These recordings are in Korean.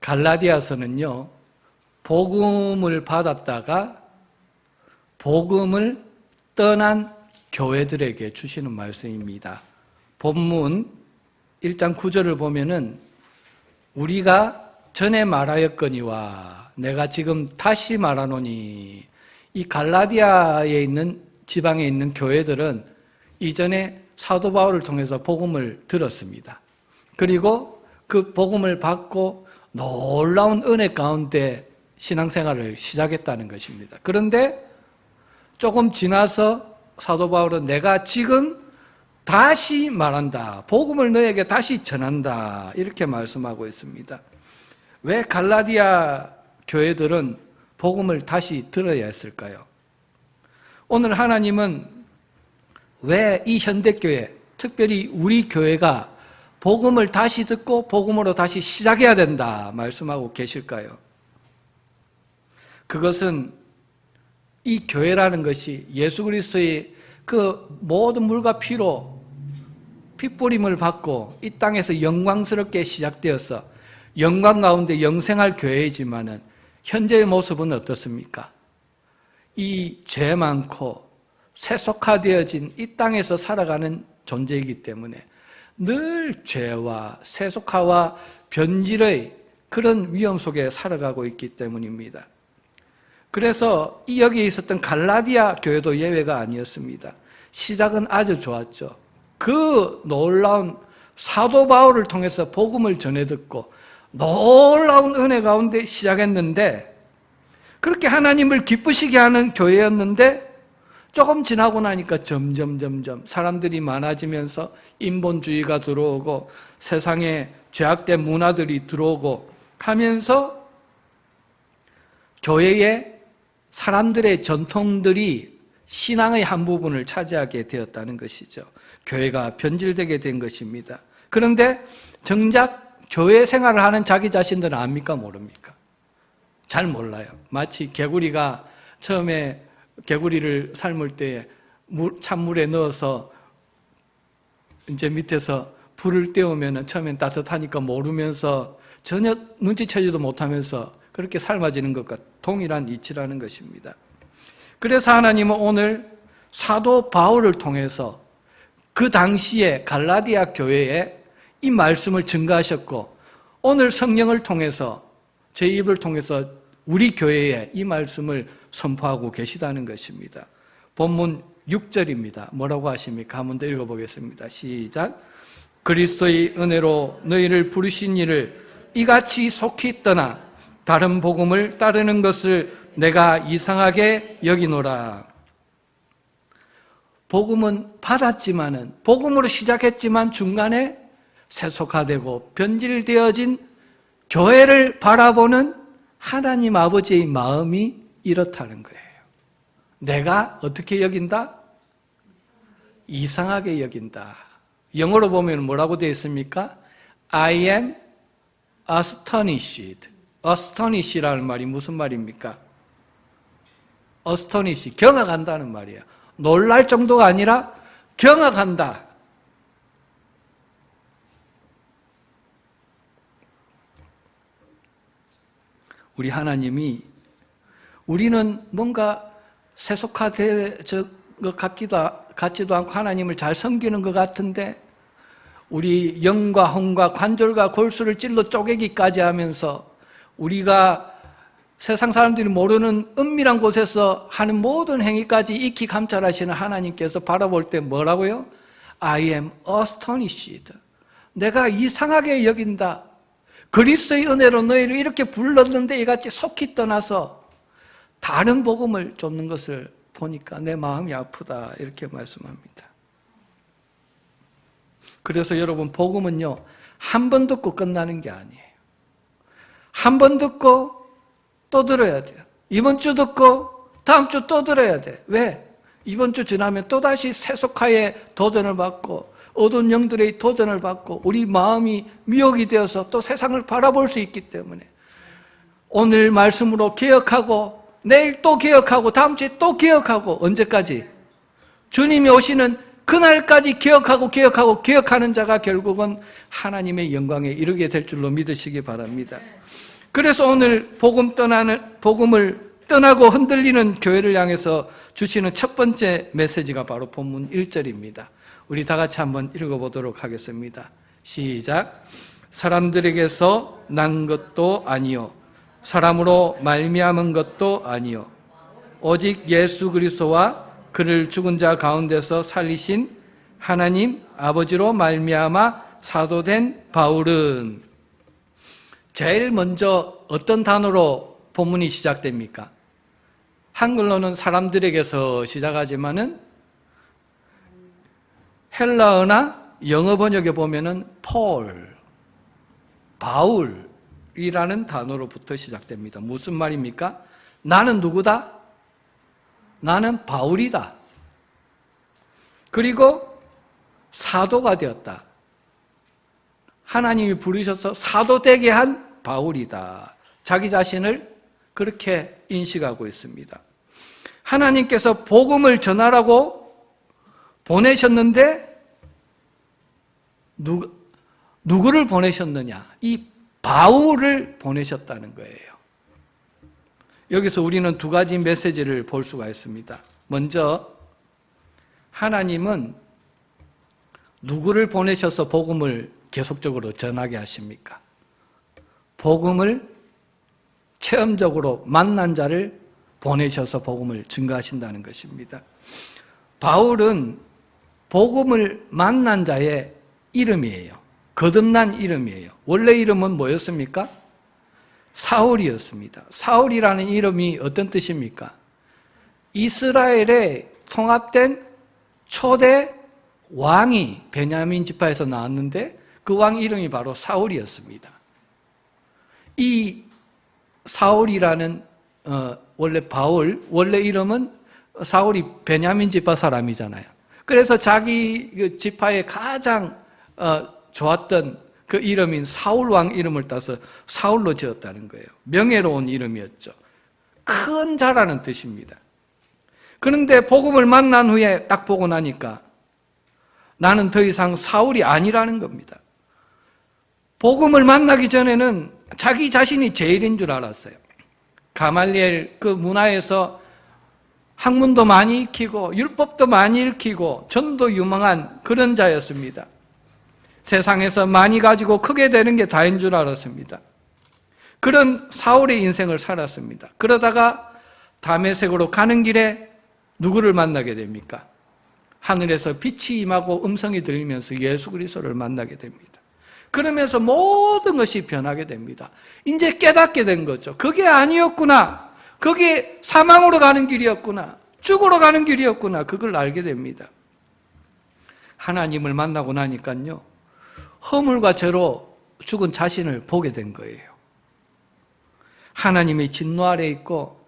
갈라디아서는요, 복음을 받았다가 복음을 떠난 교회들에게 주시는 말씀입니다. 본문 1장 9절을 보면은 우리가 전에 말하였거니와 내가 지금 다시 말하노니, 이 갈라디아에 있는 지방에 있는 교회들은 이전에 사도 바울을 통해서 복음을 들었습니다. 그리고 그 복음을 받고 놀라운 은혜 가운데 신앙생활을 시작했다는 것입니다. 그런데 조금 지나서 사도 바울은 내가 지금 다시 말한다, 복음을 너에게 다시 전한다, 이렇게 말씀하고 있습니다. 왜 갈라디아 교회들은 복음을 다시 들어야 했을까요? 오늘 하나님은 왜 이 현대교회, 특별히 우리 교회가 복음을 다시 듣고 복음으로 다시 시작해야 된다 말씀하고 계실까요? 그것은 이 교회라는 것이 예수 그리스도의 그 모든 물과 피로 핏부림을 받고 이 땅에서 영광스럽게 시작되어서 영광 가운데 영생할 교회이지만은 현재의 모습은 어떻습니까? 이 죄 많고 세속화되어진 이 땅에서 살아가는 존재이기 때문에 늘 죄와 세속화와 변질의 그런 위험 속에 살아가고 있기 때문입니다. 그래서 이 여기에 있었던 갈라디아 교회도 예외가 아니었습니다. 시작은 아주 좋았죠. 그 놀라운 사도 바울을 통해서 복음을 전해 듣고 놀라운 은혜 가운데 시작했는데, 그렇게 하나님을 기쁘시게 하는 교회였는데 조금 지나고 나니까 점점 사람들이 많아지면서 인본주의가 들어오고 세상에 죄악된 문화들이 들어오고 하면서 교회에 사람들의 전통들이 신앙의 한 부분을 차지하게 되었다는 것이죠. 교회가 변질되게 된 것입니다. 그런데 정작 교회 생활을 하는 자기 자신들은 압니까 모릅니까? 잘 몰라요. 마치 개구리가 처음에 개구리를 삶을 때 찬물에 넣어서 이제 밑에서 불을 떼우면 처음엔 따뜻하니까 모르면서 전혀 눈치채지도 못하면서 그렇게 삶아지는 것과 동일한 이치라는 것입니다. 그래서 하나님은 오늘 사도 바울을 통해서 그 당시에 갈라디아 교회에 이 말씀을 증가하셨고, 오늘 성령을 통해서 제 입을 통해서 우리 교회에 이 말씀을 선포하고 계시다는 것입니다. 본문 6절입니다. 뭐라고 하십니까? 한번 더 읽어보겠습니다. 시작. 그리스도의 은혜로 너희를 부르신 이를 이같이 속히 떠나 다른 복음을 따르는 것을 내가 이상하게 여기노라. 복음은 받았지만은, 복음으로 시작했지만 중간에 세속화되고 변질되어진 교회를 바라보는 하나님 아버지의 마음이 이렇다는 거예요. 내가 어떻게 여긴다? 이상하게 여긴다. 영어로 보면 뭐라고 되어 있습니까? I am astonished. astonish라는 말이 무슨 말입니까? astonish, 경악한다는 말이에요. 놀랄 정도가 아니라 경악한다. 우리 하나님이, 우리는 뭔가 세속화된 것 같지도 않고 하나님을 잘 섬기는 것 같은데, 우리 영과 혼과 관절과 골수를 찔러 쪼개기까지 하면서 우리가 세상 사람들이 모르는 은밀한 곳에서 하는 모든 행위까지 익히 감찰하시는 하나님께서 바라볼 때 뭐라고요? I am astonished. 내가 이상하게 여긴다. 그리스도의 은혜로 너희를 이렇게 불렀는데 이같이 속히 떠나서 다른 복음을 쫓는 것을 보니까 내 마음이 아프다. 이렇게 말씀합니다. 그래서 여러분, 복음은요, 한 번 듣고 끝나는 게 아니에요. 한 번 듣고 또 들어야 돼요. 이번 주 듣고 다음 주 또 들어야 돼. 왜? 이번 주 지나면 또다시 세속화의 도전을 받고 어두운 영들의 도전을 받고 우리 마음이 미혹이 되어서 또 세상을 바라볼 수 있기 때문에 오늘 말씀으로 기억하고 내일 또 기억하고 다음 주에 또 기억하고, 언제까지? 주님이 오시는 그날까지 기억하는 자가 결국은 하나님의 영광에 이르게 될 줄로 믿으시기 바랍니다. 그래서 오늘 복음을 떠나고 흔들리는 교회를 향해서 주시는 첫 번째 메시지가 바로 본문 1절입니다. 우리 다 같이 한번 읽어보도록 하겠습니다. 시작. 사람들에게서 난 것도 아니요 사람으로 말미암은 것도 아니요 오직 예수 그리스도와 그를 죽은 자 가운데서 살리신 하나님 아버지로 말미암아 사도된 바울은, 제일 먼저 어떤 단어로 본문이 시작됩니까? 한글로는 사람들에게서 시작하지만은 헬라어나 영어 번역에 보면은 바울이라는 단어로부터 시작됩니다. 무슨 말입니까? 나는 누구다? 나는 바울이다. 그리고 사도가 되었다. 하나님이 부르셔서 사도 되게 한 바울이다. 자기 자신을 그렇게 인식하고 있습니다. 하나님께서 복음을 전하라고 보내셨는데 누구를 보내셨느냐? 이 바울을 보내셨다는 거예요. 여기서 우리는 두 가지 메시지를 볼 수가 있습니다. 먼저 하나님은 누구를 보내셔서 복음을 계속적으로 전하게 하십니까? 복음을 체험적으로 만난 자를 보내셔서 복음을 증거하신다는 것입니다. 바울은 복음을 만난 자의 이름이에요. 거듭난 이름이에요. 원래 이름은 뭐였습니까? 사울이었습니다. 사울이라는 이름이 어떤 뜻입니까? 이스라엘의 통합된 초대 왕이 베냐민 지파에서 나왔는데 그 왕 이름이 바로 사울이었습니다. 이 사울이라는 원래 이름은 사울이 베냐민 지파 사람이잖아요. 그래서 자기 지파의 가장 좋았던 그 이름인 사울 왕 이름을 따서 사울로 지었다는 거예요. 명예로운 이름이었죠. 큰 자라는 뜻입니다. 그런데 복음을 만난 후에 딱 보고 나니까 나는 더 이상 사울이 아니라는 겁니다. 복음을 만나기 전에는 자기 자신이 제일인 줄 알았어요. 가말리엘 그 문화에서 학문도 많이 익히고 율법도 많이 읽히고 전도 유망한 그런 자였습니다. 세상에서 많이 가지고 크게 되는 게 다인 줄 알았습니다. 그런 사울의 인생을 살았습니다. 그러다가 다메섹으로 가는 길에 누구를 만나게 됩니까? 하늘에서 빛이 임하고 음성이 들리면서 예수 그리스도를 만나게 됩니다. 그러면서 모든 것이 변하게 됩니다. 이제 깨닫게 된 거죠. 그게 아니었구나. 그게 사망으로 가는 길이었구나. 죽으러 가는 길이었구나. 그걸 알게 됩니다. 하나님을 만나고 나니까요, 허물과 죄로 죽은 자신을 보게 된 거예요. 하나님의 진노 아래 있고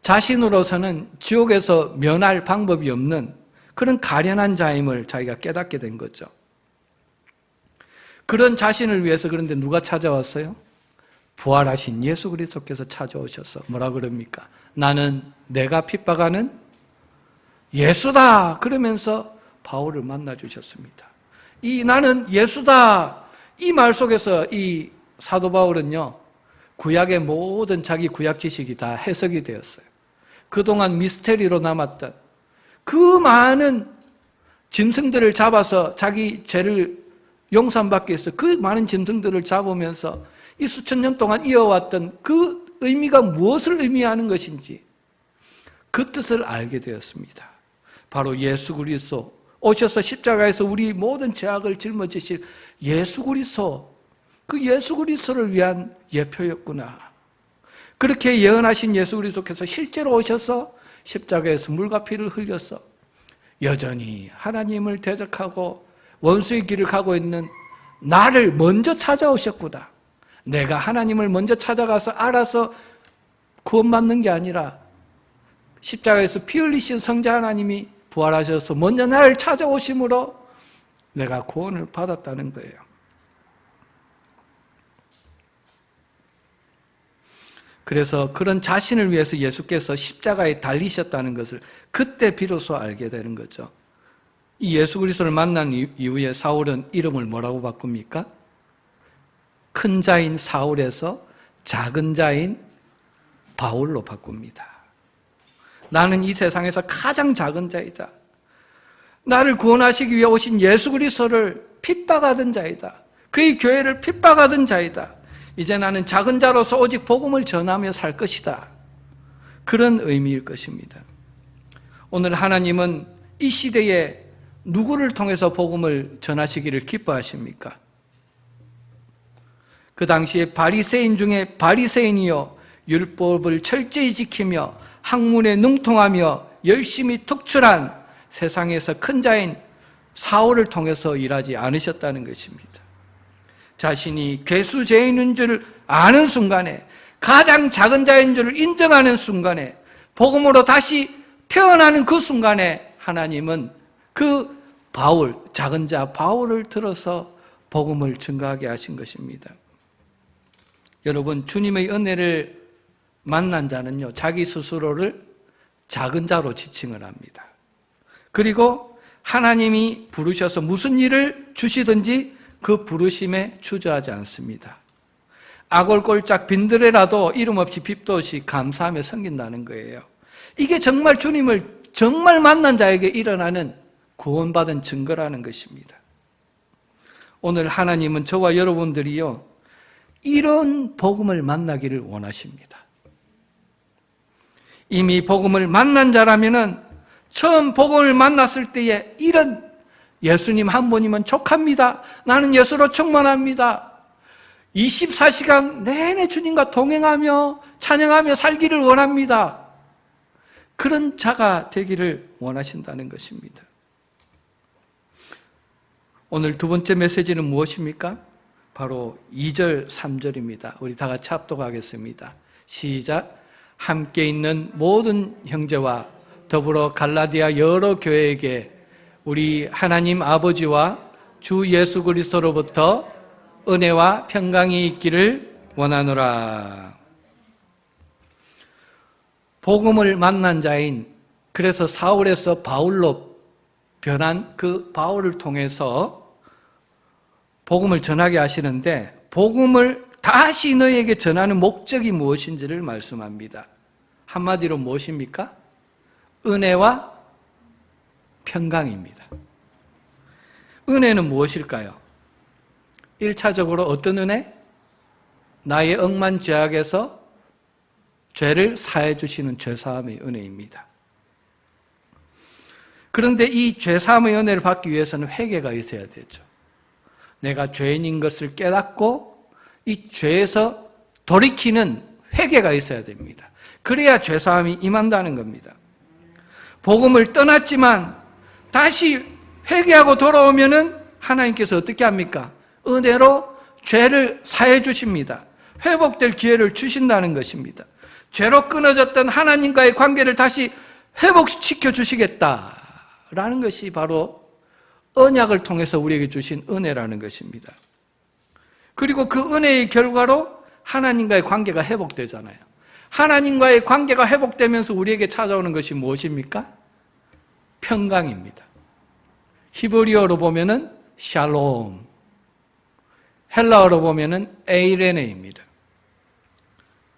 자신으로서는 지옥에서 면할 방법이 없는 그런 가련한 자임을 자기가 깨닫게 된 거죠. 그런 자신을 위해서 그런데 누가 찾아왔어요? 부활하신 예수 그리스도께서 찾아오셔서 뭐라 그럽니까? 나는 내가 핍박하는 예수다. 그러면서 바울을 만나 주셨습니다. 이 나는 예수다. 이 말 속에서 이 사도 바울은요, 구약의 모든 자기 구약 지식이 다 해석이 되었어요. 그동안 미스테리로 남았던 그 많은 짐승들을 잡아서 자기 죄를 용서받기 위해서 그 많은 짐승들을 잡으면서 이 수천 년 동안 이어왔던 그 의미가 무엇을 의미하는 것인지 그 뜻을 알게 되었습니다. 바로 예수 그리스도 오셔서 십자가에서 우리 모든 죄악을 짊어지실 예수 그리스도, 그 예수 그리스도를 위한 예표였구나. 그렇게 예언하신 예수 그리스도께서 실제로 오셔서 십자가에서 물과 피를 흘려서 여전히 하나님을 대적하고 원수의 길을 가고 있는 나를 먼저 찾아오셨구나. 내가 하나님을 먼저 찾아가서 알아서 구원받는 게 아니라 십자가에서 피 흘리신 성자 하나님이 부활하셔서 먼저 나를 찾아오심으로 내가 구원을 받았다는 거예요. 그래서 그런 자신을 위해서 예수께서 십자가에 달리셨다는 것을 그때 비로소 알게 되는 거죠. 이 예수 그리스도를 만난 이후에 사울은 이름을 뭐라고 바꿉니까? 큰 자인 사울에서 작은 자인 바울로 바꿉니다. 나는 이 세상에서 가장 작은 자이다. 나를 구원하시기 위해 오신 예수 그리스도를 핍박하던 자이다. 그의 교회를 핍박하던 자이다. 이제 나는 작은 자로서 오직 복음을 전하며 살 것이다. 그런 의미일 것입니다. 오늘 하나님은 이 시대에 누구를 통해서 복음을 전하시기를 기뻐하십니까? 그 당시에 바리새인 중에 바리새인이요 율법을 철저히 지키며 학문에 능통하며 열심히 특출한 세상에서 큰 자인 사울을 통해서 일하지 않으셨다는 것입니다. 자신이 괴수죄인인 줄 아는 순간에, 가장 작은 자인 줄 인정하는 순간에, 복음으로 다시 태어나는 그 순간에 하나님은 그 바울, 작은 자 바울을 들어서 복음을 증거하게 하신 것입니다. 여러분, 주님의 은혜를 만난 자는요, 자기 스스로를 작은 자로 지칭을 합니다. 그리고 하나님이 부르셔서 무슨 일을 주시든지 그 부르심에 주저하지 않습니다. 아골골짝 빈들에라도 이름 없이 빚도 없이 감사하며 섬긴다는 거예요. 이게 정말 주님을 정말 만난 자에게 일어나는 구원받은 증거라는 것입니다. 오늘 하나님은 저와 여러분들이요, 이런 복음을 만나기를 원하십니다. 이미 복음을 만난 자라면은 처음 복음을 만났을 때에 이런 예수님 한 분이면 족합니다. 나는 예수로 충만합니다. 24시간 내내 주님과 동행하며 찬양하며 살기를 원합니다. 그런 자가 되기를 원하신다는 것입니다. 오늘 두 번째 메시지는 무엇입니까? 바로 2절, 3절입니다. 우리 다 같이 합독하겠습니다. 시작. 함께 있는 모든 형제와 더불어 갈라디아 여러 교회에게 우리 하나님 아버지와 주 예수 그리스도로부터 은혜와 평강이 있기를 원하노라. 복음을 만난 자인, 그래서 사울에서 바울로 변한 그 바울을 통해서 복음을 전하게 하시는데, 복음을 다시 너희에게 전하는 목적이 무엇인지를 말씀합니다. 한마디로 무엇입니까? 은혜와 평강입니다. 은혜는 무엇일까요? 1차적으로 어떤 은혜? 나의 억만 죄악에서 죄를 사해 주시는 죄사함의 은혜입니다. 그런데 이 죄사함의 은혜를 받기 위해서는 회개가 있어야 되죠. 내가 죄인인 것을 깨닫고 이 죄에서 돌이키는 회개가 있어야 됩니다. 그래야 죄사함이 임한다는 겁니다. 복음을 떠났지만 다시 회개하고 돌아오면은 하나님께서 어떻게 합니까? 은혜로 죄를 사해 주십니다. 회복될 기회를 주신다는 것입니다. 죄로 끊어졌던 하나님과의 관계를 다시 회복시켜 주시겠다라는 것이 바로 언약을 통해서 우리에게 주신 은혜라는 것입니다. 그리고 그 은혜의 결과로 하나님과의 관계가 회복되잖아요. 하나님과의 관계가 회복되면서 우리에게 찾아오는 것이 무엇입니까? 평강입니다. 히브리어로 보면은 샬롬, 헬라어로 보면은 에이레네입니다.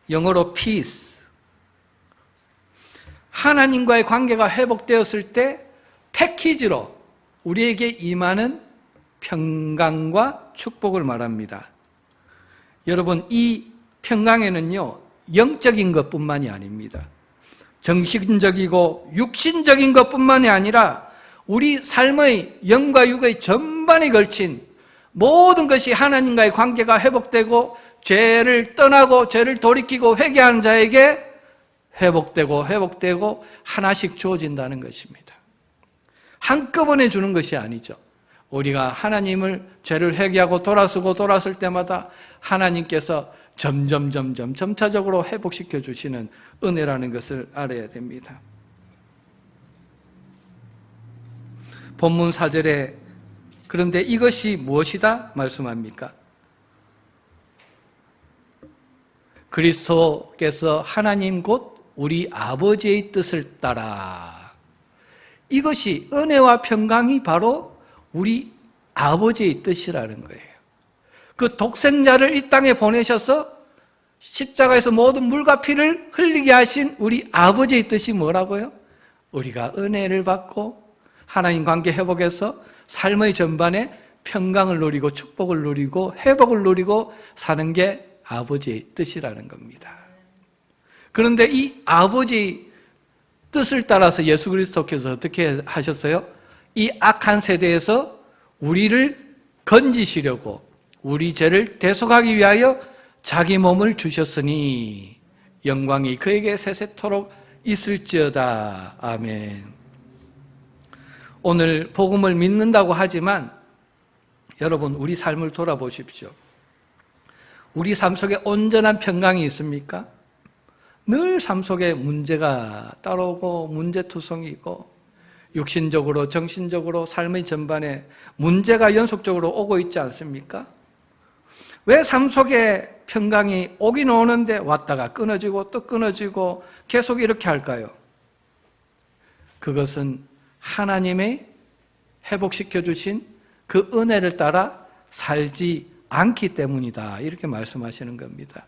영어로 peace. 하나님과의 관계가 회복되었을 때 패키지로 우리에게 임하는 평강과 축복을 말합니다. 여러분, 이 평강에는요, 영적인 것뿐만이 아닙니다. 정신적이고 육신적인 것뿐만이 아니라 우리 삶의 영과 육의 전반에 걸친 모든 것이 하나님과의 관계가 회복되고 죄를 떠나고 죄를 돌이키고 회개하는 자에게 회복되고 하나씩 주어진다는 것입니다. 한꺼번에 주는 것이 아니죠. 우리가 하나님을 죄를 회개하고 돌아설 때마다 하나님께서 점차적으로 회복시켜 주시는 은혜라는 것을 알아야 됩니다. 본문 4절에 그런데 이것이 무엇이다 말씀합니까? 그리스도께서 하나님 곧 우리 아버지의 뜻을 따라. 이것이 은혜와 평강이 바로 우리 아버지의 뜻이라는 거예요. 그 독생자를 이 땅에 보내셔서 십자가에서 모든 물과 피를 흘리게 하신 우리 아버지의 뜻이 뭐라고요? 우리가 은혜를 받고 하나님 관계 회복해서 삶의 전반에 평강을 누리고 축복을 누리고 회복을 누리고 사는 게 아버지의 뜻이라는 겁니다. 그런데 이 아버지의 뜻을 따라서 예수 그리스도께서 어떻게 하셨어요? 이 악한 세대에서 우리를 건지시려고 우리 죄를 대속하기 위하여 자기 몸을 주셨으니 영광이 그에게 세세토록 있을지어다. 아멘. 오늘 복음을 믿는다고 하지만 여러분 우리 삶을 돌아보십시오. 우리 삶 속에 온전한 평강이 있습니까? 늘 삶 속에 문제가 따라오고 문제투성이고 육신적으로 정신적으로 삶의 전반에 문제가 연속적으로 오고 있지 않습니까? 왜 삶 속에 평강이 오긴 오는데 왔다가 끊어지고 또 끊어지고 계속 이렇게 할까요? 그것은 하나님의 회복시켜 주신 그 은혜를 따라 살지 않기 때문이다. 이렇게 말씀하시는 겁니다.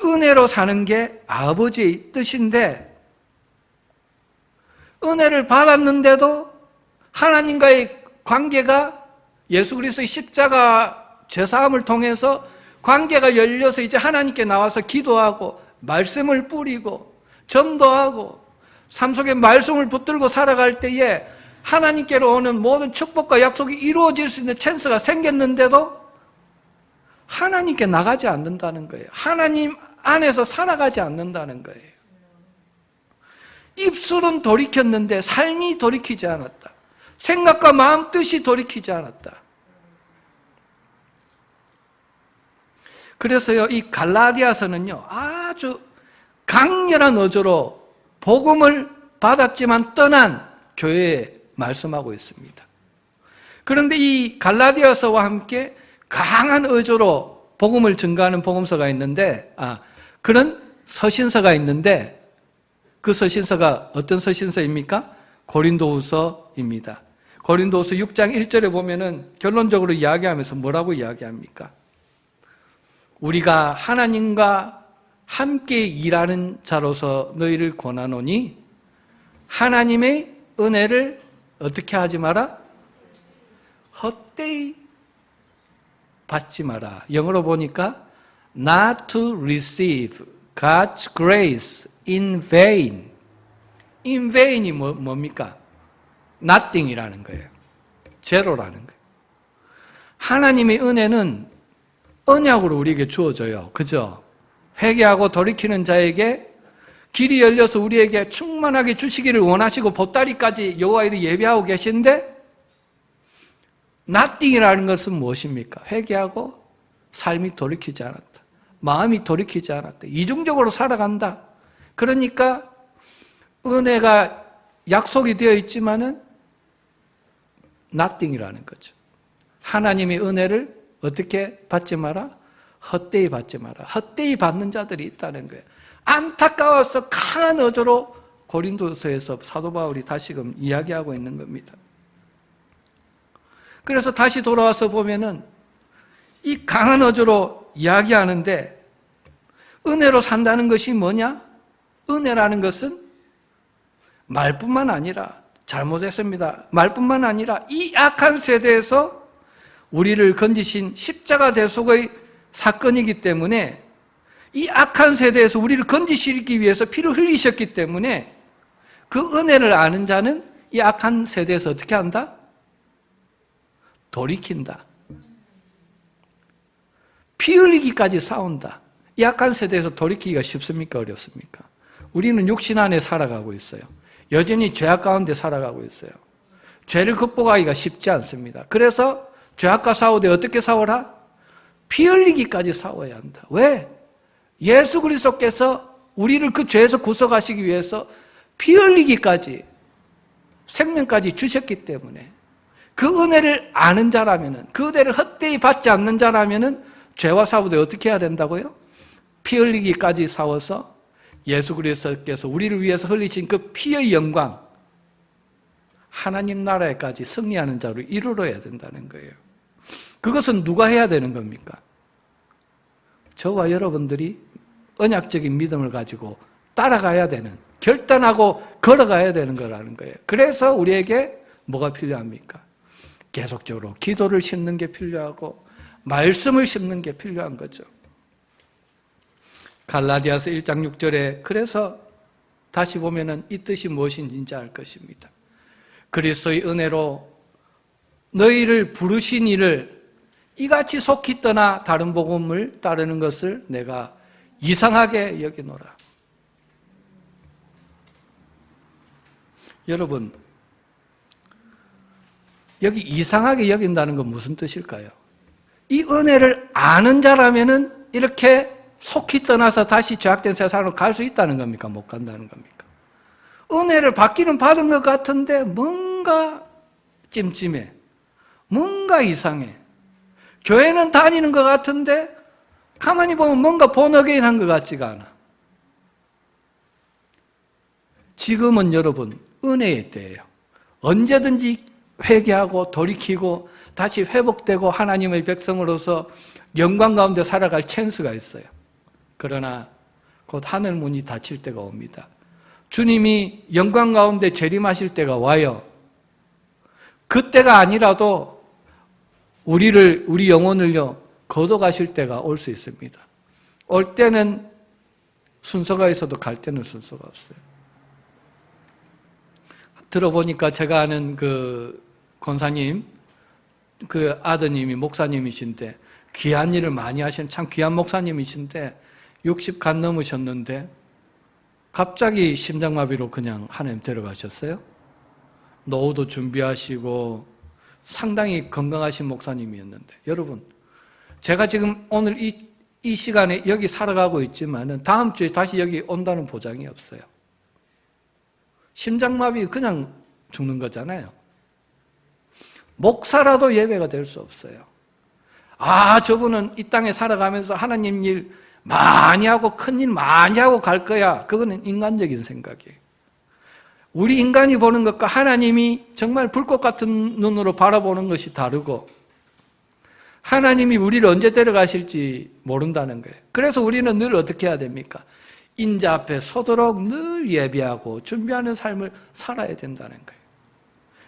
은혜로 사는 게 아버지의 뜻인데 은혜를 받았는데도 하나님과의 관계가 예수 그리스도의 십자가 죄사함을 통해서 관계가 열려서 이제 하나님께 나와서 기도하고 말씀을 뿌리고 전도하고 삶 속에 말씀을 붙들고 살아갈 때에 하나님께로 오는 모든 축복과 약속이 이루어질 수 있는 찬스가 생겼는데도 하나님께 나가지 않는다는 거예요. 하나님 안에서 살아가지 않는다는 거예요. 입술은 돌이켰는데 삶이 돌이키지 않았다. 생각과 마음 뜻이 돌이키지 않았다. 그래서요, 이 갈라디아서는요, 아주 강렬한 어조로 복음을 받았지만 떠난 교회에 말씀하고 있습니다. 그런데 이 갈라디아서와 함께 강한 어조로 복음을 증거하는 복음서가 있는데, 그런 서신서가 있는데, 그 서신서가 어떤 서신서입니까? 고린도후서입니다. 고린도후서 6장 1절에 보면은 결론적으로 이야기하면서 뭐라고 이야기합니까? 우리가 하나님과 함께 일하는 자로서 너희를 권하노니 하나님의 은혜를 어떻게 하지 마라? 헛되이 받지 마라. 영어로 보니까 not to receive God's grace in vain. in vain이 뭡니까? nothing이라는 거예요. 제로라는 거예요. 하나님의 은혜는 언약으로 우리에게 주어져요. 그죠? 회개하고 돌이키는 자에게 길이 열려서 우리에게 충만하게 주시기를 원하시고 보따리까지 여호와를 예배하고 계신데 nothing이라는 것은 무엇입니까? 회개하고 삶이 돌이키지 않았다. 마음이 돌이키지 않았다. 이중적으로 살아간다. 그러니까 은혜가 약속이 되어 있지만은 nothing이라는 거죠. 하나님의 은혜를 어떻게 받지 마라? 헛되이 받지 마라. 헛되이 받는 자들이 있다는 거예요. 안타까워서 강한 어조로 고린도서에서 사도 바울이 다시금 이야기하고 있는 겁니다. 그래서 다시 돌아와서 보면은 이 강한 어조로 이야기하는데 은혜로 산다는 것이 뭐냐? 은혜라는 것은 말뿐만 아니라 잘못했습니다. 말뿐만 아니라 이 악한 세대에서 우리를 건지신 십자가 대속의 사건이기 때문에 이 악한 세대에서 우리를 건지시기 위해서 피를 흘리셨기 때문에 그 은혜를 아는 자는 이 악한 세대에서 어떻게 한다? 돌이킨다. 피 흘리기까지 싸운다. 이 악한 세대에서 돌이키기가 쉽습니까? 어렵습니까? 우리는 육신 안에 살아가고 있어요. 여전히 죄악 가운데 살아가고 있어요. 죄를 극복하기가 쉽지 않습니다. 그래서 죄악과 싸우되 어떻게 싸워라? 피 흘리기까지 싸워야 한다. 왜? 예수 그리스도께서 우리를 그 죄에서 구속하시기 위해서 피 흘리기까지 생명까지 주셨기 때문에 그 은혜를 아는 자라면은 그 은혜를 헛되이 받지 않는 자라면은 죄와 싸우되 어떻게 해야 된다고요? 피 흘리기까지 싸워서 예수 그리스도께서 우리를 위해서 흘리신 그 피의 영광 하나님 나라에까지 승리하는 자로 이르러야 된다는 거예요. 그것은 누가 해야 되는 겁니까? 저와 여러분들이 언약적인 믿음을 가지고 따라가야 되는, 결단하고 걸어가야 되는 거라는 거예요. 그래서 우리에게 뭐가 필요합니까? 계속적으로 기도를 심는 게 필요하고 말씀을 심는 게 필요한 거죠. 갈라디아서 1장 6절에 그래서 다시 보면은 이 뜻이 무엇인지 알 것입니다. 그리스도의 은혜로 너희를 부르신 이를 이같이 속히 떠나 다른 복음을 따르는 것을 내가 이상하게 여기노라. 여러분, 여기 이상하게 여긴다는 건 무슨 뜻일까요? 이 은혜를 아는 자라면은 이렇게 속히 떠나서 다시 죄악된 세상으로 갈 수 있다는 겁니까? 못 간다는 겁니까? 은혜를 받기는 받은 것 같은데 뭔가 찜찜해. 뭔가 이상해. 교회는 다니는 것 같은데 가만히 보면 뭔가 본어게인한 것 같지가 않아. 지금은 여러분 은혜의 때예요. 언제든지 회개하고 돌이키고 다시 회복되고 하나님의 백성으로서 영광 가운데 살아갈 찬스가 있어요. 그러나 곧 하늘 문이 닫힐 때가 옵니다. 주님이 영광 가운데 재림하실 때가 와요. 그때가 아니라도 우리 영혼을요 거둬가실 때가 올 수 있습니다. 올 때는 순서가 있어도 갈 때는 순서가 없어요. 들어보니까 제가 아는 그 권사님, 그 아드님이 목사님이신데 귀한 일을 많이 하시는 참 귀한 목사님이신데 60 간 넘으셨는데 갑자기 심장마비로 그냥 하나님 데려가셨어요. 노후도 준비하시고 상당히 건강하신 목사님이었는데 여러분, 제가 지금 오늘 이 시간에 여기 살아가고 있지만은 다음 주에 다시 여기 온다는 보장이 없어요. 심장마비 그냥 죽는 거잖아요. 목사라도 예배가 될 수 없어요. 아, 저분은 이 땅에 살아가면서 하나님 일 많이 하고 큰 일 많이 하고 갈 거야. 그거는 인간적인 생각이에요. 우리 인간이 보는 것과 하나님이 정말 불꽃 같은 눈으로 바라보는 것이 다르고 하나님이 우리를 언제 데려가실지 모른다는 거예요. 그래서 우리는 늘 어떻게 해야 됩니까? 인자 앞에 서도록 늘 예비하고 준비하는 삶을 살아야 된다는 거예요.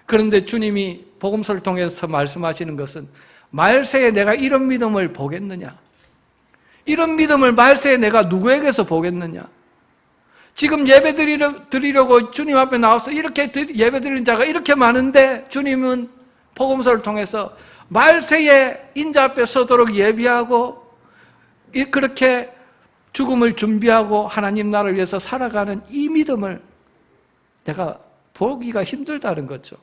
그런데 주님이 복음서를 통해서 말씀하시는 것은 말세에 내가 이런 믿음을 보겠느냐? 이런 믿음을 말세에 내가 누구에게서 보겠느냐? 지금 예배 드리려고 주님 앞에 나와서 이렇게 예배 드리는 자가 이렇게 많은데 주님은 복음서를 통해서 말세에 인자 앞에 서도록 예비하고 그렇게 죽음을 준비하고 하나님 나라를 위해서 살아가는 이 믿음을 내가 보기가 힘들다는 거죠.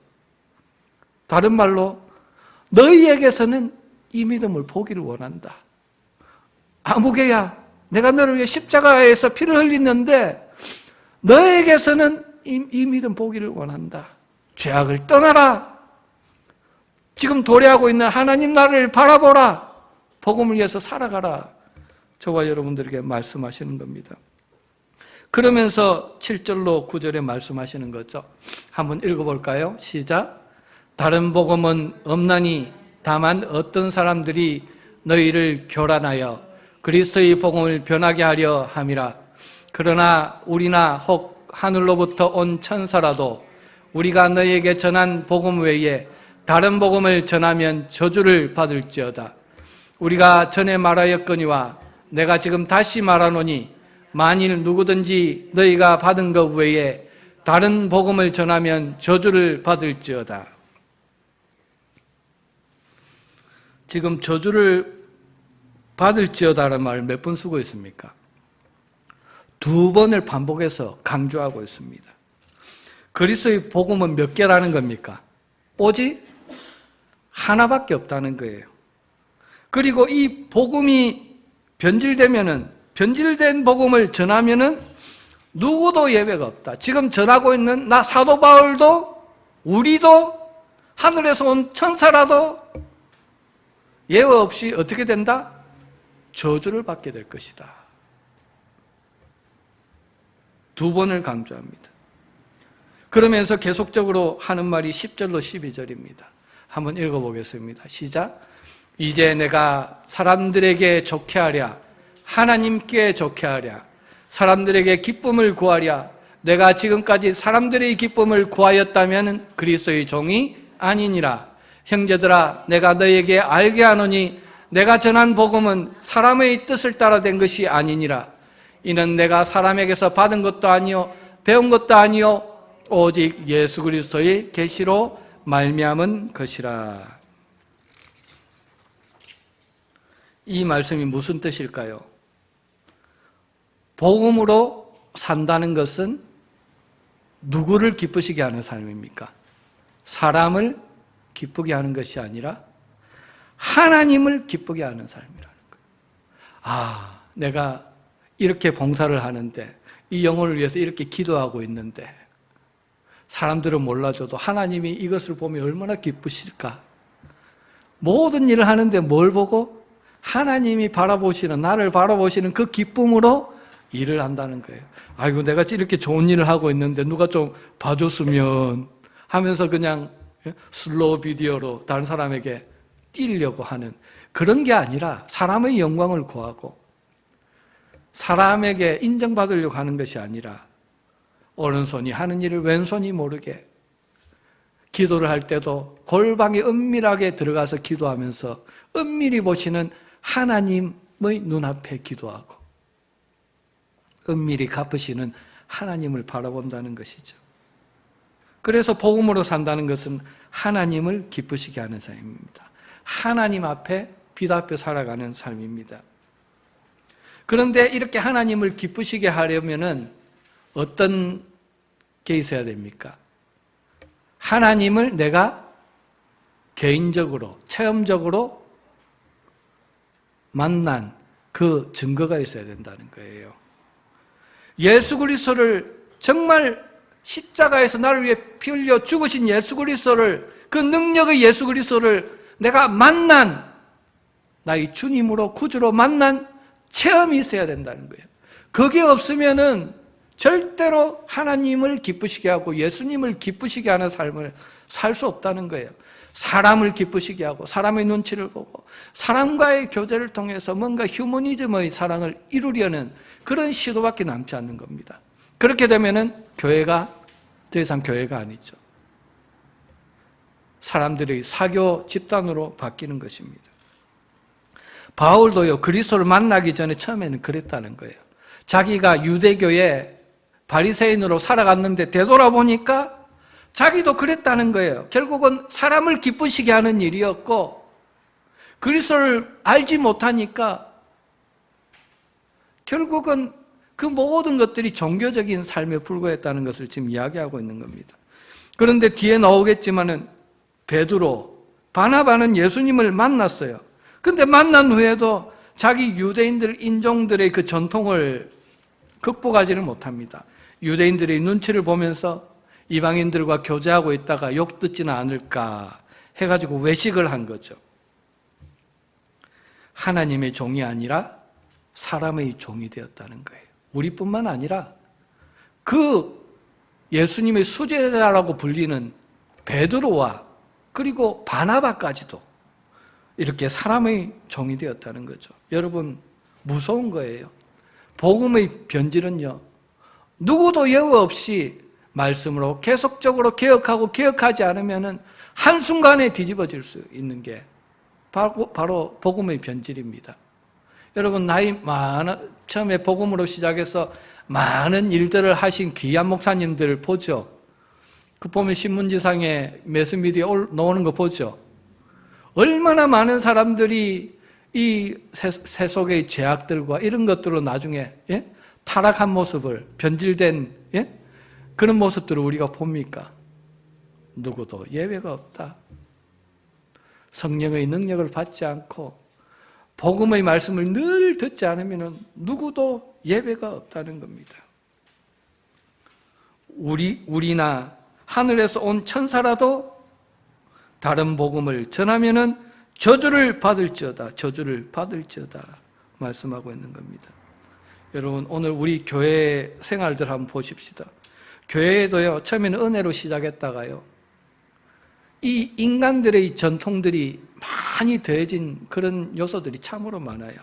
다른 말로 너희에게서는 이 믿음을 보기를 원한다. 아무개야, 내가 너를 위해 십자가에서 피를 흘리는데 너에게서는 이 믿음 보기를 원한다. 죄악을 떠나라. 지금 도래하고 있는 하나님 나라를 바라보라. 복음을 위해서 살아가라. 저와 여러분들에게 말씀하시는 겁니다. 그러면서 7절로 9절에 말씀하시는 거죠. 한번 읽어볼까요? 시작. 다른 복음은 없나니 다만 어떤 사람들이 너희를 교란하여 그리스도의 복음을 변하게 하려 함이라. 그러나 우리나 혹 하늘로부터 온 천사라도 우리가 너희에게 전한 복음 외에 다른 복음을 전하면 저주를 받을지어다. 우리가 전에 말하였거니와 내가 지금 다시 말하노니 만일 누구든지 너희가 받은 것 외에 다른 복음을 전하면 저주를 받을지어다. 지금 저주를 받을지어다라는 말을 몇 번 쓰고 있습니까? 2번을 반복해서 강조하고 있습니다. 그리스도의 복음은 몇 개라는 겁니까? 오직 하나밖에 없다는 거예요. 그리고 이 복음이 변질된 복음을 전하면은 누구도 예외가 없다. 지금 전하고 있는 나 사도 바울도 우리도 하늘에서 온 천사라도 예외 없이 어떻게 된다? 저주를 받게 될 것이다. 2번을 강조합니다. 그러면서 계속적으로 하는 말이 10절로 12절입니다. 한번 읽어보겠습니다. 시작. 이제 내가 사람들에게 좋게 하랴 하나님께 좋게 하랴, 사람들에게 기쁨을 구하랴. 내가 지금까지 사람들의 기쁨을 구하였다면 그리스도의 종이 아니니라. 형제들아, 내가 너희에게 알게 하노니 내가 전한 복음은 사람의 뜻을 따라 된 것이 아니니라. 이는 내가 사람에게서 받은 것도 아니요 배운 것도 아니요 오직 예수 그리스도의 계시로 말미암은 것이라. 이 말씀이 무슨 뜻일까요? 복음으로 산다는 것은 누구를 기쁘시게 하는 삶입니까? 사람을 기쁘게 하는 것이 아니라 하나님을 기쁘게 하는 삶이라는 거예요. 아, 내가 이렇게 봉사를 하는데, 이 영혼을 위해서 이렇게 기도하고 있는데 사람들은 몰라줘도 하나님이 이것을 보면 얼마나 기쁘실까? 모든 일을 하는데 뭘 보고? 하나님이 바라보시는, 나를 바라보시는 그 기쁨으로 일을 한다는 거예요. 아이고, 내가 이렇게 좋은 일을 하고 있는데 누가 좀 봐줬으면 하면서 그냥 슬로우 비디오로 다른 사람에게 띄려고 하는 그런 게 아니라 사람의 영광을 구하고 사람에게 인정받으려고 하는 것이 아니라 오른손이 하는 일을 왼손이 모르게, 기도를 할 때도 골방에 은밀하게 들어가서 기도하면서 은밀히 보시는 하나님의 눈앞에 기도하고 은밀히 갚으시는 하나님을 바라본다는 것이죠. 그래서 복음으로 산다는 것은 하나님을 기쁘시게 하는 삶입니다. 하나님 앞에 비답게 살아가는 삶입니다. 그런데 이렇게 하나님을 기쁘시게 하려면은 어떤 게 있어야 됩니까? 하나님을 내가 개인적으로, 체험적으로 만난 그 증거가 있어야 된다는 거예요. 예수 그리스도를 정말 십자가에서 나를 위해 피 흘려 죽으신 예수 그리스도를, 그 능력의 예수 그리스도를 내가 만난, 나의 주님으로 구주로 만난 체험이 있어야 된다는 거예요. 그게 없으면은 절대로 하나님을 기쁘시게 하고 예수님을 기쁘시게 하는 삶을 살 수 없다는 거예요. 사람을 기쁘시게 하고 사람의 눈치를 보고 사람과의 교제를 통해서 뭔가 휴머니즘의 사랑을 이루려는 그런 시도밖에 남지 않는 겁니다. 그렇게 되면은 교회가 더 이상 교회가 아니죠. 사람들의 사교 집단으로 바뀌는 것입니다. 바울도요, 그리스도를 만나기 전에 처음에는 그랬다는 거예요. 자기가 유대교의 바리새인으로 살아갔는데 되돌아보니까 자기도 그랬다는 거예요. 결국은 사람을 기쁘시게 하는 일이었고 그리스도를 알지 못하니까 결국은 그 모든 것들이 종교적인 삶에 불과했다는 것을 지금 이야기하고 있는 겁니다. 그런데 뒤에 나오겠지만은 베드로, 바나바는 예수님을 만났어요. 근데 만난 후에도 자기 유대인들, 인종들의 그 전통을 극복하지를 못합니다. 유대인들의 눈치를 보면서 이방인들과 교제하고 있다가 욕 듣지는 않을까 해가지고 외식을 한 거죠. 하나님의 종이 아니라 사람의 종이 되었다는 거예요. 우리뿐만 아니라 그 예수님의 수제자라고 불리는 베드로와 그리고 바나바까지도 이렇게 사람의 종이 되었다는 거죠. 여러분, 무서운 거예요. 복음의 변질은요, 누구도 예외 없이 말씀으로 계속적으로 개혁하고 개혁하지 않으면 한순간에 뒤집어질 수 있는 게 바로 복음의 변질입니다. 여러분, 처음에 복음으로 시작해서 많은 일들을 하신 귀한 목사님들을 보죠. 그 보면 신문지상에 매스미디어에 나오는 거 보죠. 얼마나 많은 사람들이 이 세속의 죄악들과 이런 것들로 나중에 타락한 모습을, 변질된 그런 모습들을 우리가 봅니까? 누구도 예외가 없다. 성령의 능력을 받지 않고 복음의 말씀을 늘 듣지 않으면 누구도 예외가 없다는 겁니다. 우리나 하늘에서 온 천사라도 다른 복음을 전하면은 저주를 받을지어다, 저주를 받을지어다 말씀하고 있는 겁니다. 여러분, 오늘 우리 교회 생활들 한번 보십시다. 교회도요, 처음에는 은혜로 시작했다가요, 이 인간들의 전통들이 많이 더해진 그런 요소들이 참으로 많아요.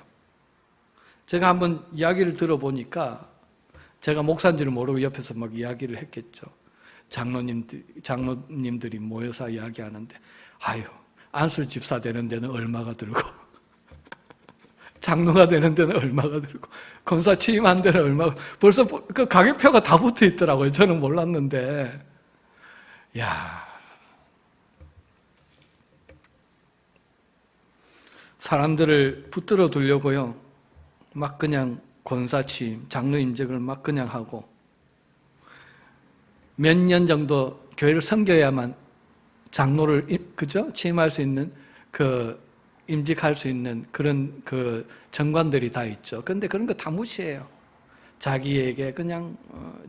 제가 한번 이야기를 들어보니까 제가 목사인 줄 모르고 옆에서 막 이야기를 했겠죠. 장로님들이 모여서 이야기하는데, 아유, 안술 집사 되는 데는 얼마가 들고, 장로가 되는 데는 얼마가 들고, 권사 취임한 데는 얼마가, 벌써 그 가격표가 다 붙어 있더라고요. 저는 몰랐는데. 야, 사람들을 붙들어 두려고요. 막 그냥 권사 취임, 장로 임직을 막 그냥 하고, 몇 년 정도 교회를 섬겨야만 장로를, 그죠? 취임할 수 있는, 임직할 수 있는 그런 정관들이 다 있죠. 그런데 그런 거 다 무시해요. 자기에게 그냥,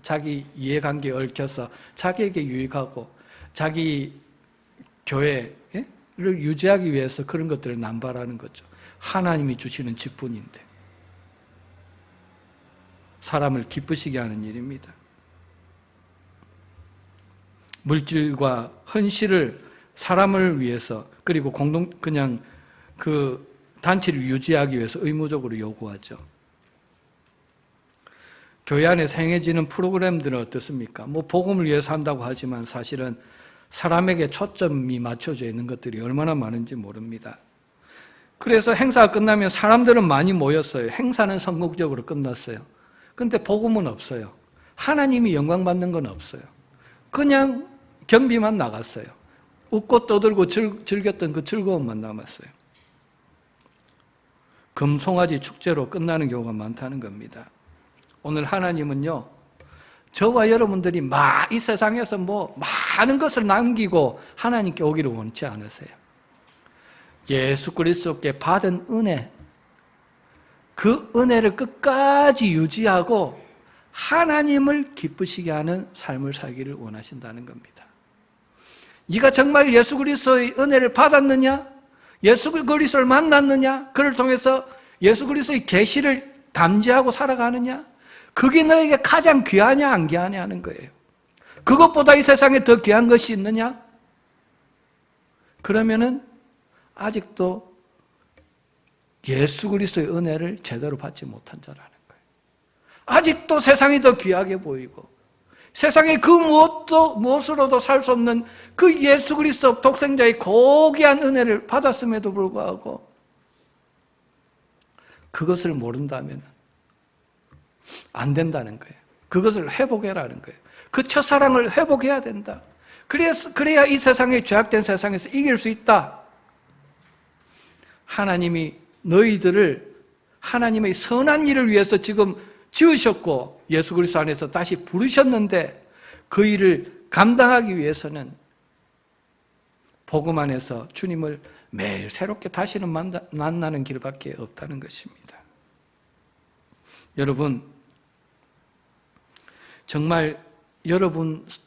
자기 이해관계에 얽혀서 자기에게 유익하고, 자기 교회를 유지하기 위해서 그런 것들을 남발하는 거죠. 하나님이 주시는 직분인데. 사람을 기쁘시게 하는 일입니다. 물질과 헌신을 사람을 위해서, 그리고 그냥 그 단체를 유지하기 위해서 의무적으로 요구하죠. 교회 안에서 행해지는 프로그램들은 어떻습니까? 복음을 위해서 한다고 하지만 사실은 사람에게 초점이 맞춰져 있는 것들이 얼마나 많은지 모릅니다. 그래서 행사가 끝나면 사람들은 많이 모였어요. 행사는 성공적으로 끝났어요. 근데 복음은 없어요. 하나님이 영광 받는 건 없어요. 그냥 경비만 나갔어요. 웃고 떠들고 즐겼던 그 즐거움만 남았어요. 금송아지 축제로 끝나는 경우가 많다는 겁니다. 오늘 하나님은요, 저와 여러분들이 이 세상에서 많은 것을 남기고 하나님께 오기를 원치 않으세요. 예수 그리스도께 받은 은혜, 그 은혜를 끝까지 유지하고 하나님을 기쁘시게 하는 삶을 살기를 원하신다는 겁니다. 네가 정말 예수 그리스도의 은혜를 받았느냐? 예수 그리스도를 만났느냐? 그를 통해서 예수 그리스도의 계시를 담지하고 살아가느냐? 그게 너에게 가장 귀하냐 안 귀하냐 하는 거예요. 그것보다 이 세상에 더 귀한 것이 있느냐? 그러면은 아직도 예수 그리스도의 은혜를 제대로 받지 못한 자라는 거예요. 아직도 세상이 더 귀하게 보이고 세상에 그 무엇으로도 살 수 없는 그 예수 그리스도 독생자의 고귀한 은혜를 받았음에도 불구하고 그것을 모른다면 안 된다는 거예요. 그것을 회복해라는 거예요. 그 첫사랑을 회복해야 된다. 그래야 이 세상에 죄악된 세상에서 이길 수 있다. 하나님이 너희들을 하나님의 선한 일을 위해서 지금 지으셨고 예수 그리스도 안에서 다시 부르셨는데 그 일을 감당하기 위해서는 복음 안에서 주님을 매일 새롭게 다시는 만나는 길밖에 없다는 것입니다. 여러분, 정말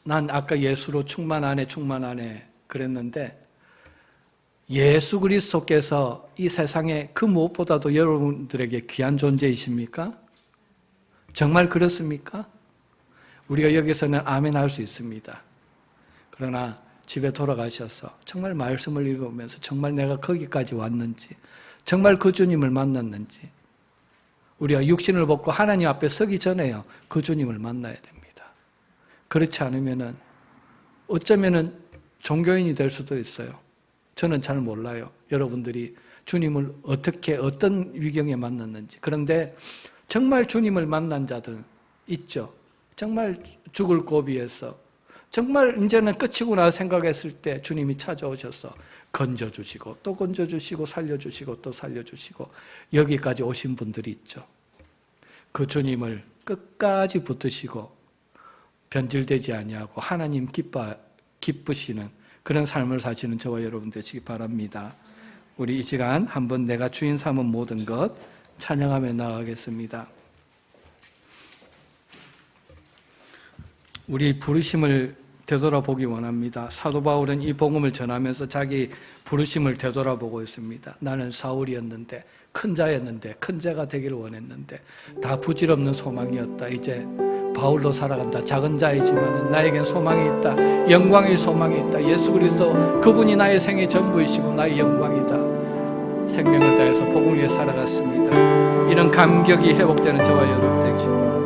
난 아까 예수로 충만하네 그랬는데 예수 그리스도께서 이 세상에 그 무엇보다도 여러분들에게 귀한 존재이십니까? 정말 그렇습니까? 우리가 여기서는 아멘 할 수 있습니다. 그러나 집에 돌아가셔서 정말 말씀을 읽으면서 정말 내가 거기까지 왔는지, 정말 그 주님을 만났는지, 우리가 육신을 벗고 하나님 앞에 서기 전에요, 그 주님을 만나야 됩니다. 그렇지 않으면은 어쩌면은 종교인이 될 수도 있어요. 저는 잘 몰라요. 여러분들이 주님을 어떤 위경에 만났는지. 그런데 정말 주님을 만난 자들 있죠. 정말 죽을 고비에서 정말 이제는 끝이구나 생각했을 때 주님이 찾아오셔서 건져주시고 또 건져주시고 살려주시고 또 살려주시고 여기까지 오신 분들이 있죠. 그 주님을 끝까지 붙드시고 변질되지 아니하고 하나님 기쁘시는 그런 삶을 사시는 저와 여러분 되시기 바랍니다. 우리 이 시간 한번 내가 주인 삼은 모든 것 찬양하며 나가겠습니다. 우리 부르심을 되돌아보기 원합니다. 사도 바울은 이 복음을 전하면서 자기 부르심을 되돌아보고 있습니다. 나는 사울이었는데 큰 자였는데 큰 자가 되기를 원했는데 다 부질없는 소망이었다. 이제 바울로 살아간다. 작은 자이지만 나에겐 소망이 있다. 영광의 소망이 있다. 예수 그리스도 그분이 나의 생의 전부이시고 나의 영광이다. 생명을 다해서 복음을 위해 살아갔습니다. 이런 감격이 회복되는 저와 여러분 되시기 바랍니다.